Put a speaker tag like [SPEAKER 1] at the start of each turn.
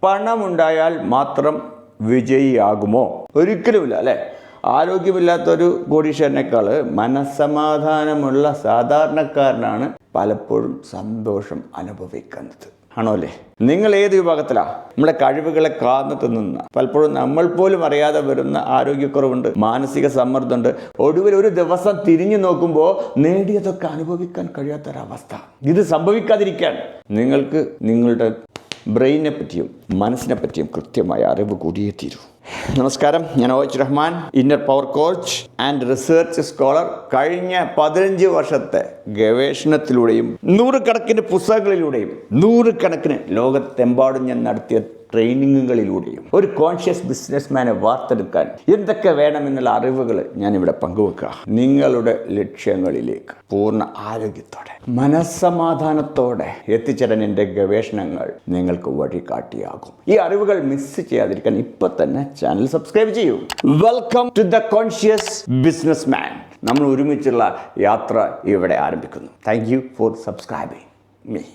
[SPEAKER 1] പണമുണ്ടായാൽ മാത്രം വിജയിയാകുമോ? ഒരിക്കലുമില്ല, അല്ലേ? ആരോഗ്യമില്ലാത്തൊരു കോടീശ്വരനേക്കാൾ മനസ്സമാധാനമുള്ള സാധാരണക്കാരനാണ് പലപ്പോഴും സന്തോഷം അനുഭവിക്കുന്നത്. ആണോ അല്ലേ? നിങ്ങൾ ഏത് വിഭാഗത്തിലാണ്? നമ്മുടെ കഴിവുകളെ കാർന്നു തിന്നുന്ന, പലപ്പോഴും നമ്മൾ പോലും അറിയാതെ വരുന്ന ആരോഗ്യക്കുറവുണ്ട്, മാനസിക സമ്മർദ്ദമുണ്ട്. ഒടുവിൽ ഒരു ദിവസം തിരിഞ്ഞു നോക്കുമ്പോൾ നേടിയതൊക്കെ അനുഭവിക്കാൻ കഴിയാത്തൊരവസ്ഥ. ഇത് സംഭവിക്കാതിരിക്കാൻ നിങ്ങൾക്ക് നിങ്ങളുടെ ബ്രെയിനെ പറ്റിയും മനസ്സിനെ പറ്റിയും കൃത്യമായ അറിവ് കൂടിയേ തീരൂ. നമസ്കാരം, ഞാൻ OH Rahman, inner power coach and research scholar. കഴിഞ്ഞ 15 വർഷത്തെ ഗവേഷണത്തിലൂടെയും നൂറുകണക്കിന് പുസ്തകങ്ങളിലൂടെയും നൂറുകണക്കിന് ലോകത്തെമ്പാടും ഞാൻ നടത്തിയ ട്രെയിനിങ്ങുകളിലൂടെയും ഒരു കോൺഷ്യസ് ബിസിനസ്മാനെ വാർത്തെടുക്കാൻ എന്തൊക്കെ വേണമെന്നുള്ള അറിവുകൾ ഞാനിവിടെ പങ്കുവെക്കുക. നിങ്ങളുടെ ലക്ഷ്യങ്ങളിലേക്ക് പൂർണ്ണ ആരോഗ്യത്തോടെ മനസ്സമാധാനത്തോടെ എത്തിച്ചേരാൻ എൻ്റെ ഗവേഷണങ്ങൾ നിങ്ങൾക്ക് വഴികാട്ടിയാകും. ഈ അറിവുകൾ മിസ് ചെയ്യാതിരിക്കാൻ ഇപ്പം തന്നെ ചാനൽ സബ്സ്ക്രൈബ് ചെയ്യൂ. Welcome to the conscious businessman. നമ്മൾ ഒരുമിച്ചുള്ള യാത്ര ഇവിടെ ആരംഭിക്കുന്നു. Thank you for subscribing me.